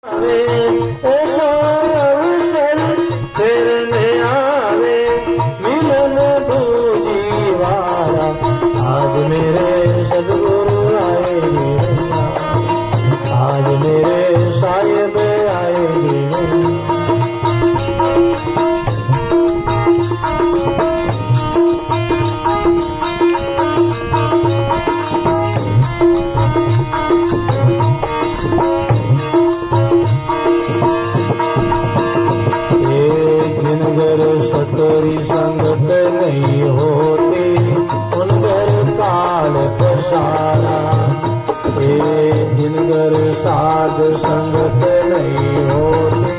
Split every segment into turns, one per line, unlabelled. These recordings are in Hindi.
ऐसा अवसर तेरे आवे मिलन बूझी वाला। आज मेरे सदगुरु आए मेरे, आज मेरे साहिब आए मेरे। सतोरी संगत नहीं होती उन घर काल पसारा। जिनगर साध संगत नहीं होती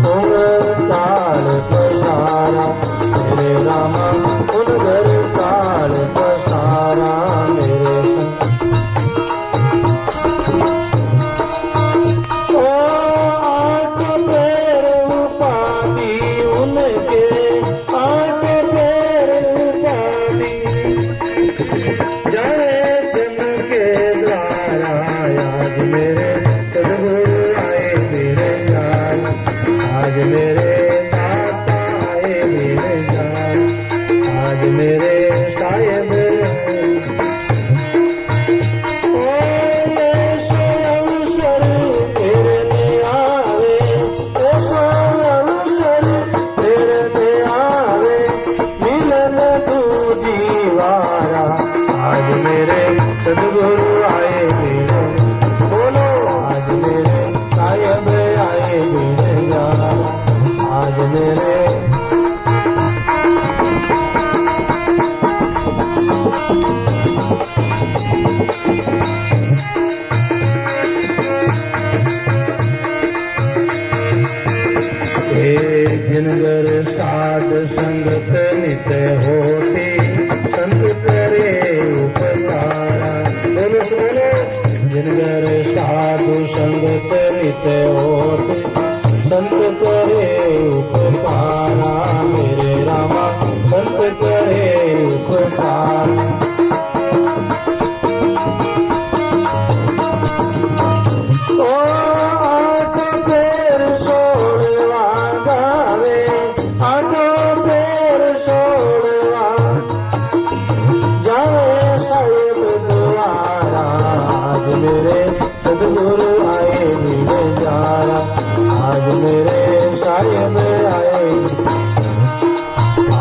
उन घर काल पसारा। मेरे रामा उन घर काल पसारा। मेरे आठ पैर उपाधि उनके, आठ पैर उपाधि जाने जन के द्वारा। आज मेरे सदगुरु आए मेरे जान, आज मेरे दाता आए मेरे जान, आज मेरे साहिब सदगुरु आए मेरे। बोलो आज मेरे साहिब आए मेरे जान, आज मेरे जिनगर साध संगत नित होते संत करे उपकारा। बोलो सुनो जिनगर साधु संगत नित होते संत करे उपकारा। मेरे रामा संत करे उपकारा। मेरे सदगुरु आए मेरे जारा, आज मेरे साहिब आए,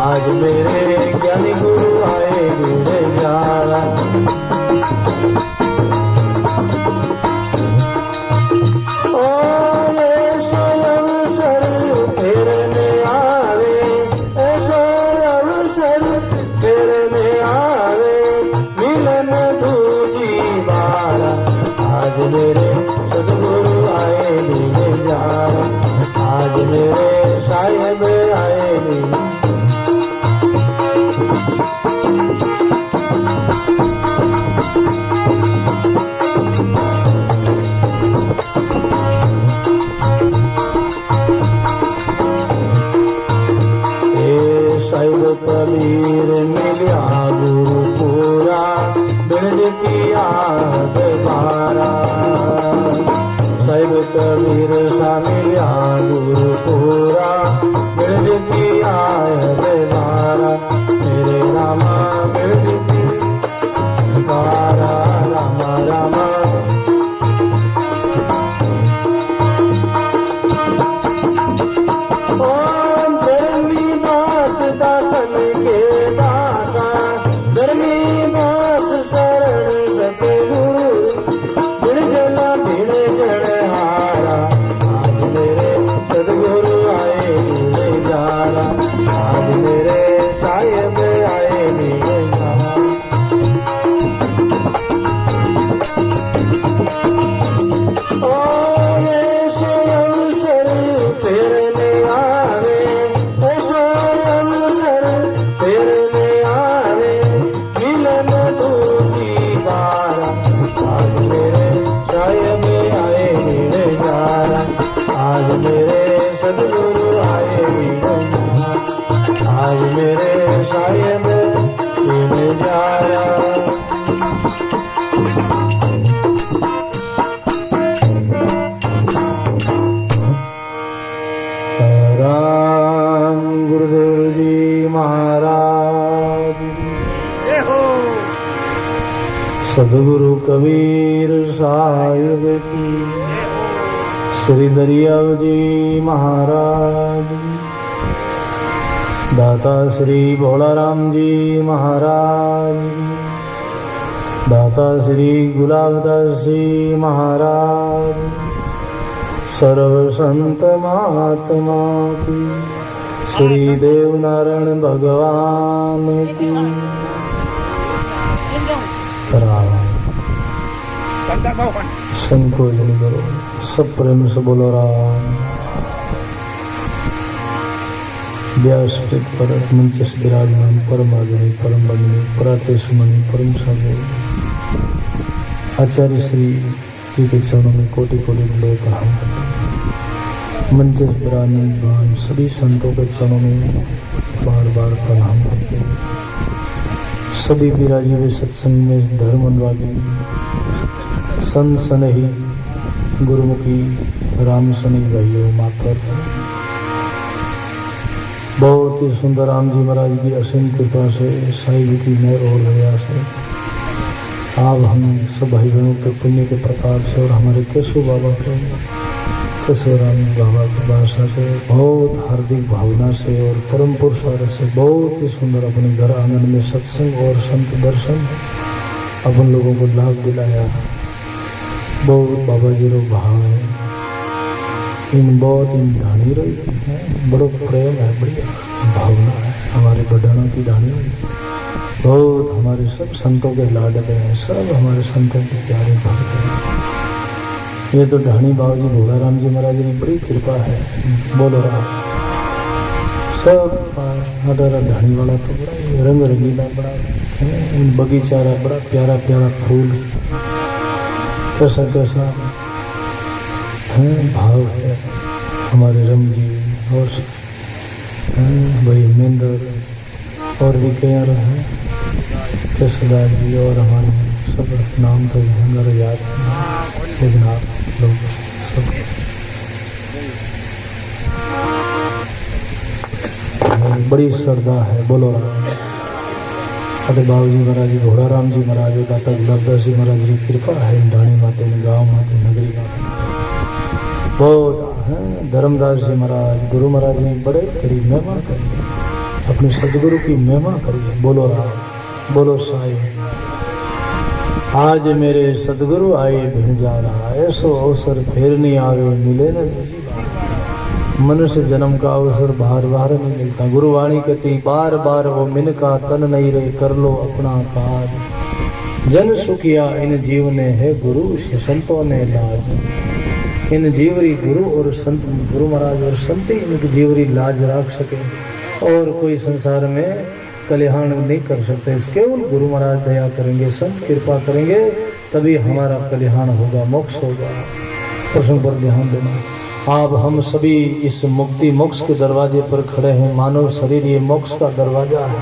आज मेरे ज्ञानी गुरु आए मेरे जारा। ओ ऐसा अवसर तेरे आवे, ऐसा अवसर तेरे आवे मिलन दूजी बारा। आज मेरे सदगुरु आए मेरे जान, आज मेरे साहिब आए मेरे। साहिब कबीर मिलिया गुरु पूरा बिरज किया दोबारा। साहिब कबीर सा मिलिया गुरु पूरा बिरज किया दोबारा। मेरे रामा बिरज की दोबारा। रामा रामा दासन के दासा धर्मी दास शरण सतगुरु बिरजला बिरजण हारा। आज मेरे सदगुरु आए मेरे जारा, आज मेरे साहिब आए मेरे जारा। सदगुरु कबीर साहिब की, श्री दरियाव जी महाराज, दाता श्री भोलाराम जी महाराज, दाता श्री गुलाबदास जी महाराज, सर्व संत महात्मा की, श्री देवनारायण भगवान की। संकोच नहीं करो, सब प्रेम से बोलो राम। व्यासपीठ पर मंच से विराजमान परम आदरणीय परम बंदनीय प्रातःमणि परम सागर आचार्य श्री जी के चरणों में कोटि कोटि लोग प्रणाम करते हैं। मंच से विराजमान सभी संतों के चरणों में बार बार प्रणाम करते हैं। सभी विराजी हुए सत्संग में धर्म अनुरागी संत सनही गुरुमुखी राम सनी भाइयों मातर, बहुत ही सुंदर राम जी महाराज की असीम कृपा से, साई जी की मेहर और दया से आप हम सब भाई बहनों के पुण्य के प्रताप से और हमारे केशव बाबा के, केशव राम बाबा की भाषा से, बहुत हार्दिक भावना से और परम पुरुषार्थ से बहुत ही सुंदर अपने घर आंगन में सत्संग और संत दर्शन अपन लोगों को लाभ दिलाया। बहुत बाबा जी लोग भाव है, इन बहुत इन ढाणी रही है, बड़ो प्रेम है, बड़ी भावना है हमारे बड़ानों की ढाणी। बहुत हमारे सब संतों के लाडले हैं, सब हमारे संतों के प्यारे भक्त हैं। ये तो ढाणी बाबा जी भोलाराम जी महाराज की बड़ी कृपा है। बोलो राम। सब हमारा ढाणी वाला तो बड़ा रंग रंगीला, बड़ा बगीचा रहा, बड़ा प्यारा प्यारा फूल, कैसा कैसा भाव है हमारे रम जी और भाई मेंदर और भी कई हैं, केशवदास जी और हमारे सब नाम तो मेरे याद लेकिन आप लोग सब बड़ी श्रद्धा है। बोलो राम। अरे बाबू जी महाराज जी भोलाराम जी महाराज, दाता गुलाबदास जी महाराज की कृपा है। ढाणी माते गाँव माते नगरी माते बहुत हैं। धर्मदास जी महाराज गुरु महाराज जी बड़े करीब महिमा करिए, अपने सदगुरु की महिमा करिए। बोलो राम, बोलो साईं। आज मेरे सदगुरु आए भिड़ जा रहा, ऐसो अवसर फिर नहीं आवे मिले न। मनुष्य जन्म का अवसर बार बार नहीं मिलता। गुरुवाणी कहती बार बार वो मिन का तन नहीं रहे, कर लो अपना पार। जन सुखिया इन जीव ने है गुरु, संतों ने लाज। इन जीवरी गुरु और संत, गुरु महाराज और संत ही इनकी जीवरी लाज रख सके और कोई संसार में कल्याण नहीं कर सकते। केवल गुरु महाराज दया करेंगे, संत कृपा करेंगे, तभी हमारा कल्याण होगा, मोक्ष होगा। प्रश्न पर ध्यान देना। आप हम सभी इस मुक्ति मोक्ष के दरवाजे पर खड़े हैं। मानव शरीर ये मोक्ष का दरवाजा है।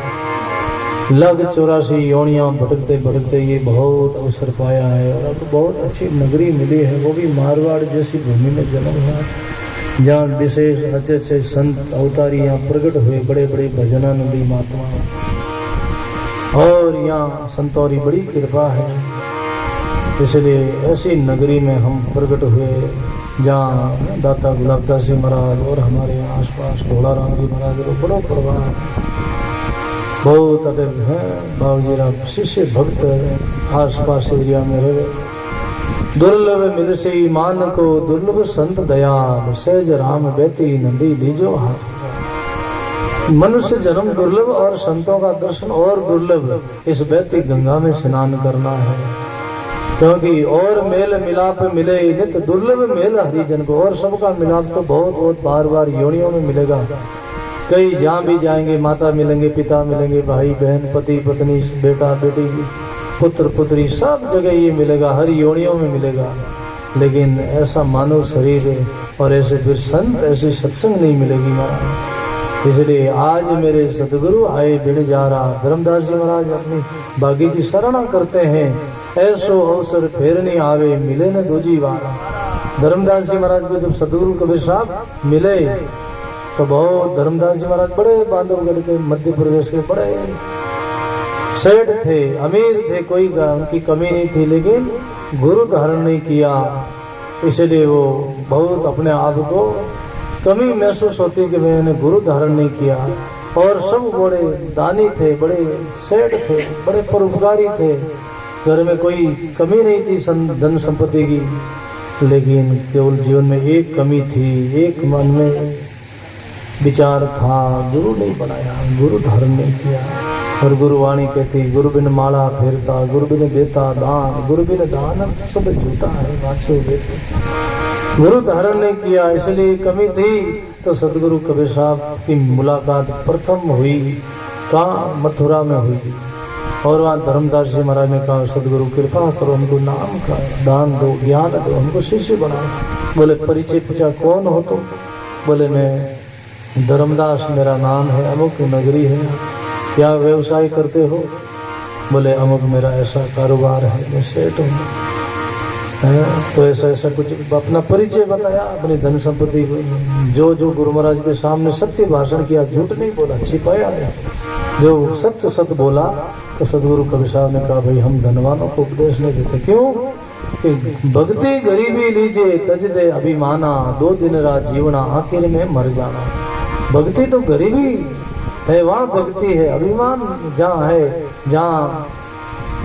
लग 84 योनियां भटकते भटकते ये बहुत अवसर पाया है और अब बहुत अच्छी नगरी मिली है, वो भी मारवाड़ जैसी भूमि में जन्म हुआ, जहाँ विशेष अच्छे अच्छे संत अवतारी यहाँ प्रकट हुए, बड़े बड़े भजनानंदी महात्मा, और यहाँ संतों की बड़ी कृपा है। इसलिए ऐसी नगरी में हम प्रकट हुए जहाँ दाता गुलाबदास जी महाराज और हमारे आसपास भोलाराम जी महाराज को बड़ो प्रभाव बहुत अटल है। बाबूजी राम शिष्य भक्त आसपास एरिया में रहे। दुर्लभ मिल से ईमान को दुर्लभ संत दयाल, सहज राम बेती नंदी लीजो हाथ। मनुष्य जन्म दुर्लभ और संतों का दर्शन और दुर्लभ। इस बेती गंगा में स्नान करना है, क्योंकि और मेल मिलाप मिले नित दुर्लभ मेल हरिजन को। और सबका मिलाप तो बहुत बहुत बार बार योनियों में मिलेगा। कई जहाँ भी जाएंगे माता मिलेंगे, पिता मिलेंगे, भाई बहन, पति पत्नी, बेटा बेटी, पुत्र पुत्री, सब जगह ये मिलेगा, हर योनियों में मिलेगा। लेकिन ऐसा मानव शरीर और ऐसे फिर संत, ऐसी सत्संग नहीं मिलेगी महाराज। इसलिए आज मेरे सदगुरु आए भिड़ जा रहा। धर्मदास जी महाराज अपनी बागी की सराहना करते हैं। ऐसो अवसर फिर नहीं आवे मिले न दूजी बार। धर्मदास जी महाराज को जब सदगुरु कबीर साहब मिले तो बहुत, धर्मदास जी महाराज बड़े बांधवगढ़ के मध्य प्रदेश के बड़े सेठ थे, अमीर थे, कोई उनकी कमी नहीं थी, लेकिन गुरु धारण नहीं किया, इसलिए वो बहुत अपने आप को कमी महसूस होती कि मैंने गुरु धारण नहीं किया। और सब बड़े दानी थे, बड़े सेठ थे, बड़े परोपकारी थे, घर में कोई कमी नहीं थी धन संपत्ति की, लेकिन केवल जीवन में एक कमी थी, एक मन में विचार था, गुरु नहीं बनाया, गुरु धारण नहीं किया। और गुरुवाणी कहती, गुरु बिन माला फेरता, गुरु बिन देता दान, गुरु बिन दान सब झूठा है, वाचो देते। गुरु धारण नहीं किया, इसलिए कमी थी। तो सदगुरु कबीर साहब की मुलाकात प्रथम हुई कहाँ? मथुरा में हुई। और वहाँ धर्मदास जी महाराज ने कहा, सदगुरु कृपा करो, हमको नाम का दान दो, ज्ञान दो, हमको शिष्य बनाओ। बोले परिचय पूछा, कौन हो तुम? बोले मैं धर्मदास मेरा नाम है, अमुक नगरी है, क्या व्यवसाय करते हो? बोले अमुक मेरा ऐसा कारोबार है, मैं सेठ हूँ। तो ऐसा ऐसा कुछ अपना परिचय बताया, अपनी धन संपत्ति, जो जो गुरु महाराज के सामने सत्य भाषण किया, झूठ नहीं बोला, छिपाया नहीं, जो सत्य सत्य बोला। तो सदगुरु कबीर साहब ने कहा, भाई हम धनवानों को उपदेश नहीं देते। क्यों? कि भक्ति गरीबी लीजिए तज दे अभिमाना, 2 दिन रात जीवना आखिर में मर जाना। भक्ति तो गरीबी है, वहाँ भक्ति है। अभिमान जहाँ है, जहाँ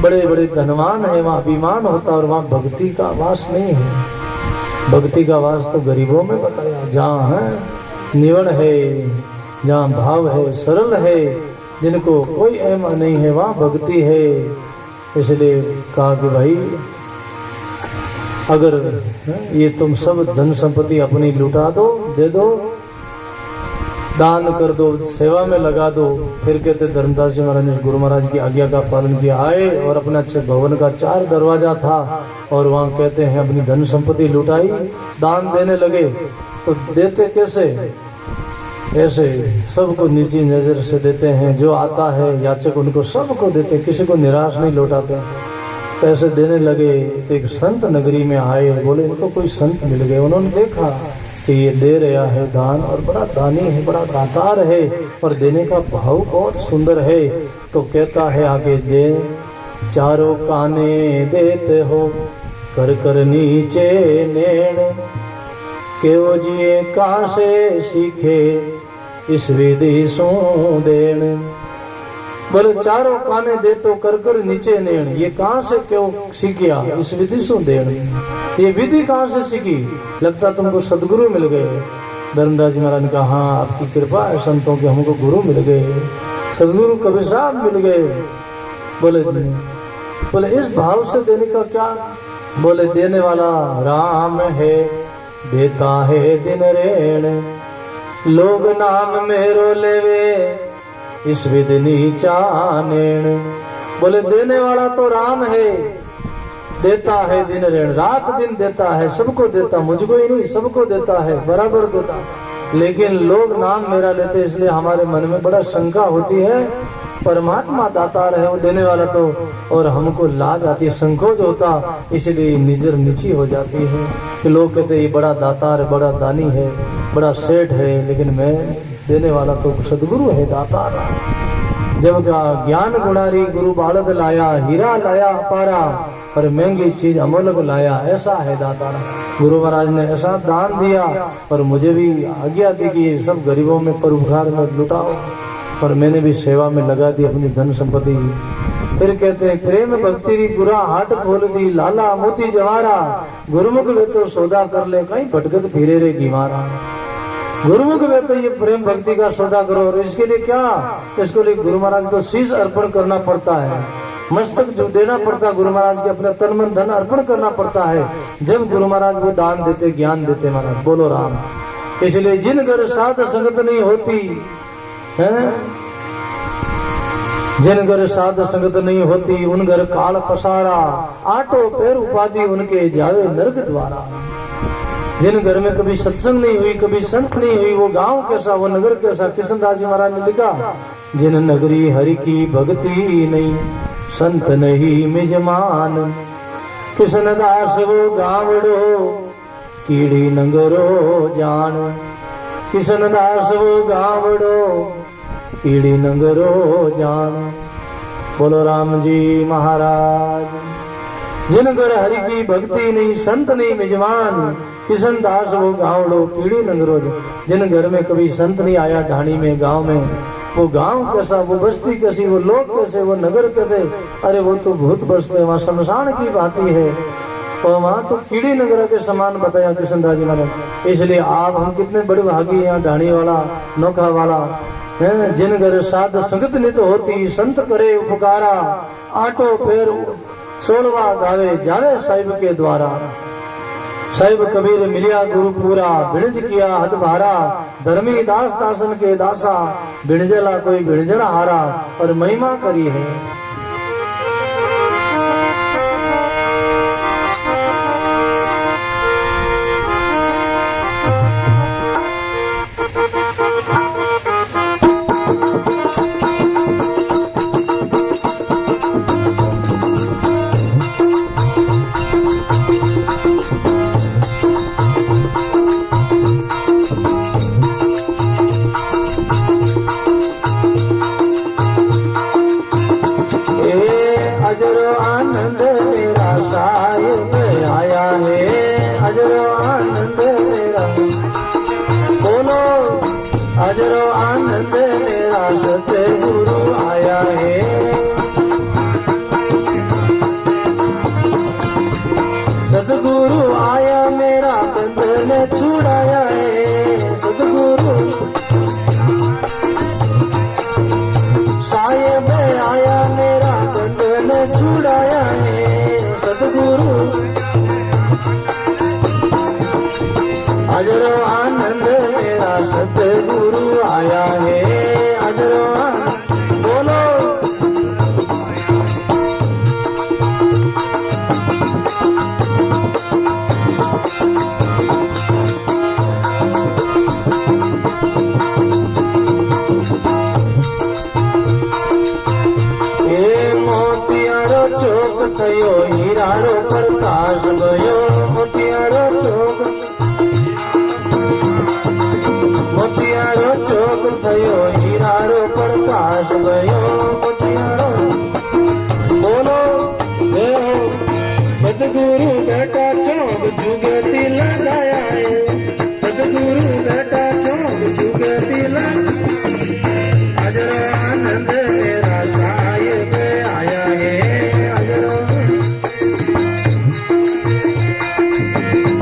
बड़े बड़े धनवान है, वहाँ अभिमान होता, और वहाँ भक्ति का वास नहीं है। भक्ति का वास तो गरीबों में बताया, जहाँ है निवण है, जहाँ भाव है, सरल है, जिनको कोई एम नहीं है, वहाँ भक्ति है। इसलिए कहा कि भाई अगर ये तुम सब धन संपत्ति अपनी लुटा दो, दे दो, दान कर दो, सेवा में लगा दो। फिर कहते धर्मदास जी महाराज ने गुरु महाराज की आज्ञा का पालन किया, आए और अपने अच्छे भवन का 4 दरवाजा था, और वहाँ कहते हैं अपनी धन संपत्ति लुटाई, दान देने लगे। तो देते कैसे? ऐसे सबको नीची नजर से देते हैं, जो आता है याचक उनको सबको देते, किसी को निराश नहीं लौटाते। तो ऐसे देने लगे। तो एक संत नगरी में आए, बोले इनको कोई संत मिल गए। उन्होंने देखा कि ये दे रहा है दान, और बड़ा दानी है, बड़ा दातार है, और देने का भाव बहुत सुंदर है। तो कहता है आगे, दे चारों काने देते हो, कर कर नीचे नेण, केव जिए कहाँ से सीखे इस विधि सो देण। बोले चारों काने दे तो कर कर नीचे नेण, ये कहाँ से क्यों सीखिया? इस विधि सो देण। ये विधि कहाँ से सीखी? लगता तुमको सदगुरु मिल गए। धर्मदास जी महाराज ने कहा, हाँ आपकी कृपा है संतों के, हमको गुरु मिल गए, सदगुरु कबीर साहब मिल गए। बोले इस भाव से देने का क्या? बोले देने वाला राम है, देता है दिन रेण, लोग नाम मेरो लेवे इस विधि नीचा नेण। बोले देने वाला तो राम है, देता है दिन रेण, रात दिन देता है, सबको देता, मुझको ही नहीं सबको देता है, बराबर देता। लेकिन लोग नाम मेरा लेते, इसलिए हमारे मन में बड़ा शंका होती है। परमात्मा दातार है, वो देने वाला तो, और हमको लाज आती है, संकोच होता, इसलिए निजर नीची हो जाती है कि लोग कहते ये बड़ा दातार है, बड़ा दानी है, बड़ा सेठ है, लेकिन मैं देने वाला तो सदगुरु है, दातार। जब ज्ञान गुणारी गुरु बालद लाया, हीरा लाया अपारा, और महंगी चीज अमोलक लाया, ऐसा है दातारा। गुरु महाराज ने ऐसा दान दिया, और मुझे भी आज्ञा दी कि सब गरीबों में परोपकार में लुटाओ, और मैंने भी सेवा में लगा दी अपनी धन संपत्ति। फिर कहते हैं प्रेम भक्ति री पूरा हाट खोल दी, लाला मोती जवारा, गुरुमुख में तो सौदा कर ले, कहीं भटकत फिरे रे गिमारा। गुरुमुख में तो ये प्रेम भक्ति का सौदा करो, और इसके लिए क्या? इसके लिए गुरु महाराज को शीश अर्पण करना पड़ता है, मस्तक जो देना पड़ता है गुरु महाराज के, अपने तन मन धन अर्पण करना पड़ता है, जब गुरु महाराज को दान देते, ज्ञान देते महाराज। बोलो राम। इसलिए जिन घर साध संगत नहीं होती है, जिन घर साध संगत नहीं होती, उन घर काल पसारा, आटो पैर उपाधि उनके जावे नरक द्वारा। जिन घर में कभी सत्संग नहीं हुई, कभी संत नहीं हुई, वो गांव कैसा, वो नगर कैसा। कृष्णदास जी महाराज ने लिखा, जिन नगरी हरि की भक्ति नहीं, संत नहीं मिजमान, कृष्णदास वो गावड़ो कीड़ी नंगरो जान। कृष्णदास वो गावड़ो कीड़ी नंगरो जान। बोलो राम जी महाराज। जिन घर हरि की भक्ति नहीं, संत नहीं मेजबान, किशन दास वो गाँवड़ो पीढ़ी नगरो। जिन घर में कभी संत नहीं आया ढाणी में, गांव में, वो गांव कैसा, वो बस्ती कैसी, वो लोग कैसे, वो नगर कैसे, अरे वो तो भूत बसते, वहाँ शमशान की बाती है, और वहाँ तो कीड़ी नगर के समान बताया कृष्णदास जी महाराज। इसलिए आप हम कितने बड़े भागी, यहाँ ढाणी वाला, नौखा वाला है। जिन घर साध संगत नित होती, संत करे उपकारा, आटो पैर सोलवा गावे जावे साहिब के द्वारा। साहिब कबीर मिलिया गुरु पूरा, बिणज किया हद भारा, धर्मी दास दासन के दासा, बिणजला कोई बिणजड़ा हारा, और महिमा करी है। अजरो आनंद मेरा साहिब आया है, अजरो आनंद मेरा, बोलो अजरो आनंद मेरा सतगुरु आया है। सतगुरु आया मेरा बंधन छुड़ाया है, सतगुरु साहिब आया मेरा बंधन छुड़ाया है, सतगुरु अजरो आनंद मेरा सतगुरु आया है, अजरो आनंद, बोलो चौक थयो हीरारो प्रकाश गयो, मोतियारो चौक, मोतियारो चौक थयो हीरारो प्रकाश गयो, मोतियारो, बोलो हे हो सतगुरु बेटा चौक जुगती लगाया है, सतगुरु बेटा चौक जुगती लगाया, अजरो आनंद मेरा साहिब आया है,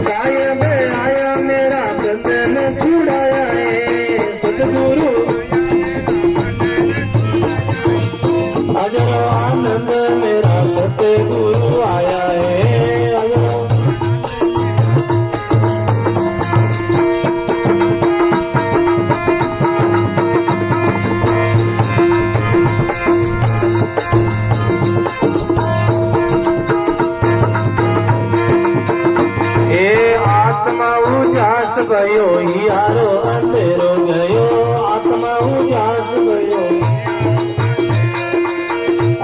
साहिब आया मेरा बंधन छुड़ाया है, सतगुरु अजरो आनंद मेरा सतगुरु आया है, अजरो आत्मा उजास गयो यारो अंधेरो गयो, आत्मा उजास गयो,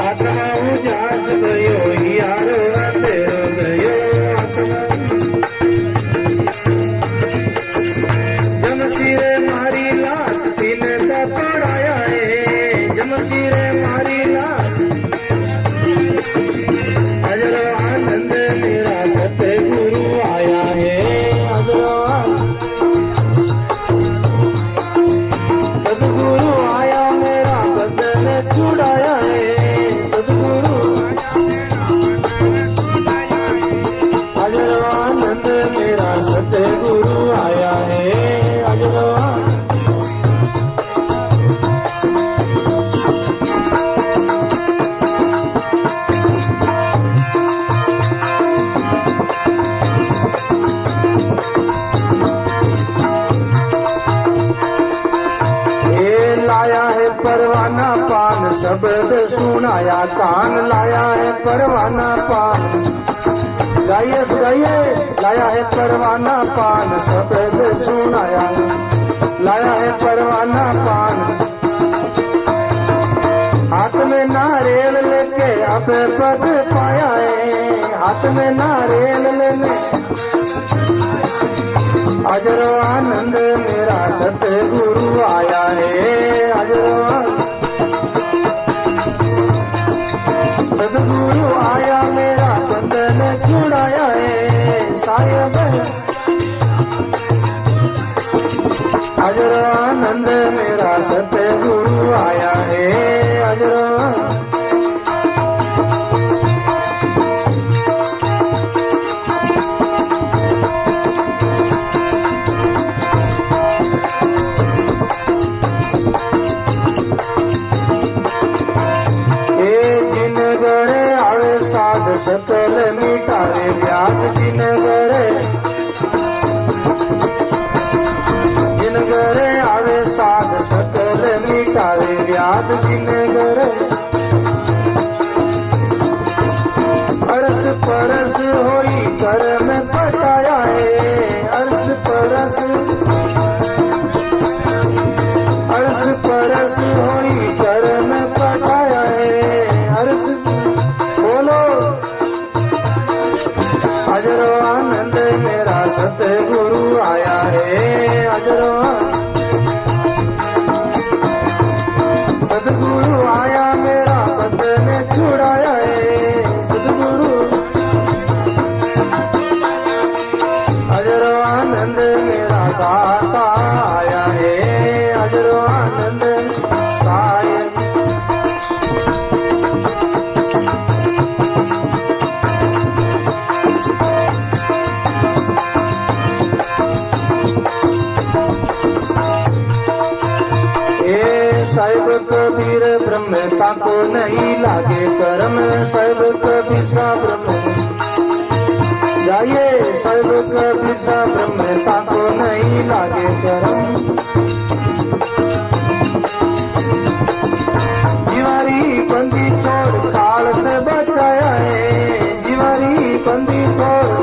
आत्मा उजास गयो यारो अंधेरो गयो, आत्मा जमशीरे मारी लात तीन का पड़ाया है, जमशीरे मारी लात, अजरो आनंद मेरा सतगुरु आया है, सतगुरु आया मेरा बंधन छुड़ाया है, सतगुरु अजरो आनंद मेरा सतगुरु आया है, अजरो लाया है परवाना पान शब्द सुनाया कान, लाया है परवाना पान, गाइए गाइए, लाया है परवाना पान शब्द सुनाया, लाया है परवाना पान, हाथ में नारियल लेके अब पद पाया है, हाथ में नारियल लेने, अजरो आनंद मेरा सतगुरु आया है, अजरो
अजरो आनंद मेरा सतगुरु आया है अजरो सकल मिटावे व्याध जिन घरे आवे साध सकल मिटावे व्याध जिन घरे अरस परस होई कर्म पटाया है अरस परस होई कर्म पटाया है अरस बोलो अजरो आनंद मेरा सतगुरु आया है अजरो सतगुरु आया मेरा बंधन छुड़ाया है सतगुरु अजरो आनंद मेरा दाता आया है अजरो आनंद साय साहिब कबीर ब्रह्मता को नहीं लागे कर्म साहिब कबीर सा ब्रह्म जाइए साहिब कबीर सा ब्रह्मता को नहीं लागे कर्म जीवारी बंदी छोड़ काल से बचाया है जीवारी बंदी छोड़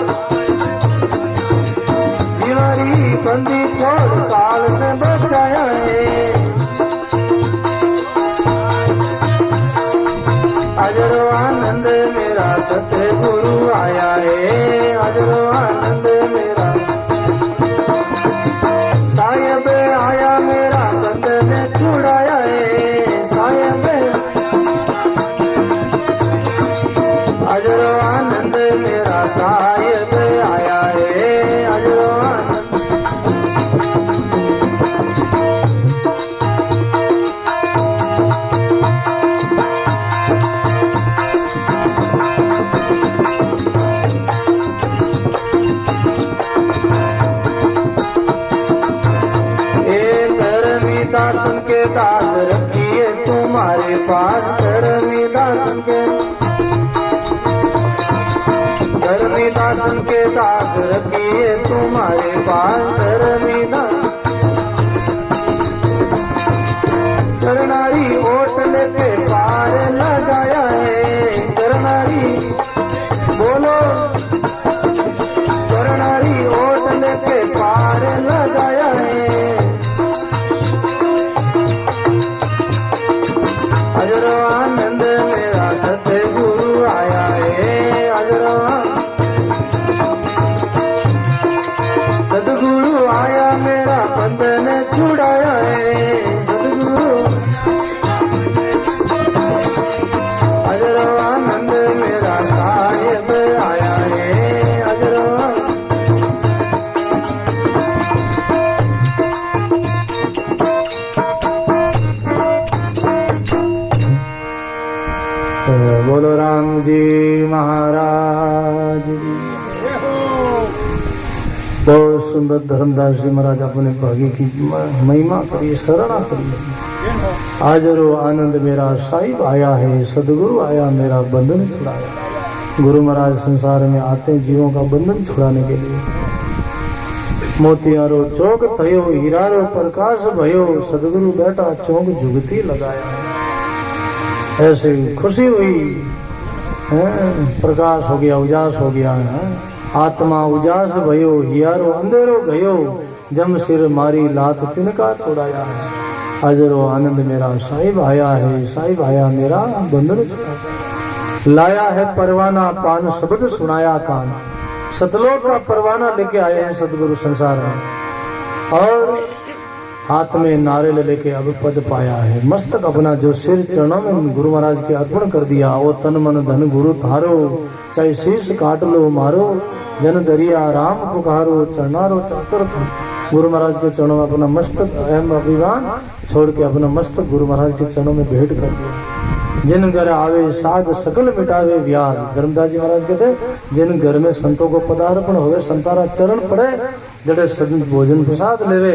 काल से बचाया है अजरो आनंद मेरा सतगुरु आया है अजरो आनंद मेरा साहिब आया मेरा बंधन छुड़ाया है साहिब अजरो आनंद मेरा साहिब आया है अजरो आनंद दासन के दास रखिए तुम्हारे पास धर्मी दासन के दास रखिए तुम्हारे पास धर्मी दास चरनारी ओट लेके पार लगाया है चरनारी बोलो चरनारी ओट लेके पार लगाया है अजरो आनंद मेरा सतगुरु आया है अजरो सतगुरु आया मेरा बंधन छुड़ाया है सतगुरु अजरो आनंद मेरा साहिब आया है अजरो बोलो राम जी महाराज बहुत सुंदर धर्मदास जी महाराज अपने भाग्य की महिमा करिए सराहना करिए आजरो आनंद मेरा साहिब आया है सदगुरु आया मेरा बंधन छुड़ाया गुरु महाराज संसार में आते हैं जीवों का बंधन छुड़ाने के लिए मोतियारो चौक थयो हीरारो प्रकाश भयो सदगुरु बैठा चौक जुगती लगाया ऐसे खुशी हुई प्रकाश हो गया उजास हो गया है आत्मा उजास भयो हियारो अंधेरो गयो जम सिर मारी लात तिनका तोड़ाया है अजरो आनंद मेरा साहिब आया मेरा बंधन छुड़ाया लाया है परवाना पान शब्द सुनाया कान सतलोक का परवाना लेके आए हैं सदगुरु संसार में और हाथ में नारियल लेके अब पद पाया है मस्तक अपना जो सिर चरणों में गुरु महाराज के अर्पण कर दिया वो तन मन धन गुरु थारो चाहे शीश काट लो मारो जन दरिया राम पुकारो चरनारो चाकर तुम गुरु महाराज के चरणों में अपना मस्तक अहम अभिमान छोड़ के अपना मस्तक गुरु महाराज के चरणों में भेंट कर दिया। जिन घर आवे साध सकल मिटावे व्याज, धर्मदास जी महाराज कहते जिन घर में संतों को पदार्पण होवे, संतारा चरण पड़े, जड़े संत भोजन प्रसाद लेवे।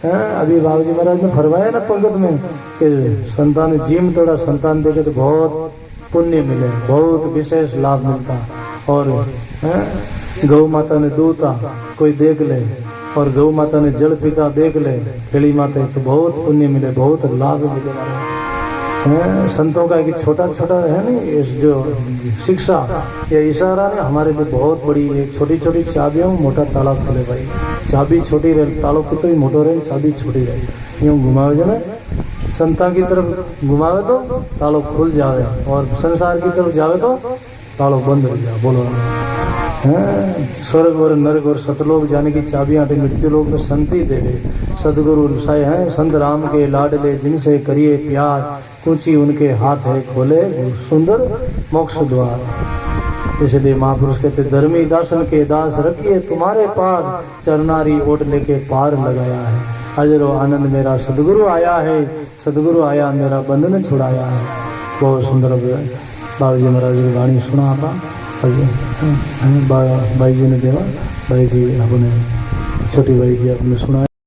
अभी बाबू जी महाराज ने फरमाया ना पंगत में कि संतान जीम तोड़ा संतान देखे तो बहुत पुण्य मिले, बहुत विशेष लाभ मिलता। और गौ माता ने दूता कोई देख ले और गौ माता ने जल पीता देख ले, खेड़ी माता, तो बहुत पुण्य मिले, बहुत लाभ मिले। संतों का एक छोटा छोटा है ना इस जो शिक्षा या इशारा ने हमारे लिए बहुत बड़ी, एक छोटी छोटी चाबियों मोटा ताला खोले भाई। चाबी छोटी रहे तालों की तो ही मोटो रहे, चाबी छोटी रहे, यूं घुमावे जो ना संता की तरफ घुमावे तो तालो खुल जावे और संसार की तरफ जावे तो तालो बंद हो जाए। बोलो स्वर्ग और नरक और सतलोक जाने की चाबियां मृत्यु लोक में संत ही देवे। सदगुरु साय हैं संत राम के लाडले, जिनसे करिए प्यार, ऊंची उनके हाथ है खोले सुंदर मोक्ष द्वार। इसलिए महापुरुष कहते धर्मी दासन के दास रखिए तुम्हारे पार, चरनारी ओट लेके पार लगाया है। अजरो आनंद मेरा सदगुरु आया है, सदगुरु आया मेरा बंधन छुड़ाया है। बहुत सुंदर बाबू जी महाराज की वाणी सुना आपा भाई जी ने देवा, भाई जी अपने छोटी भाई जी आपने सुना।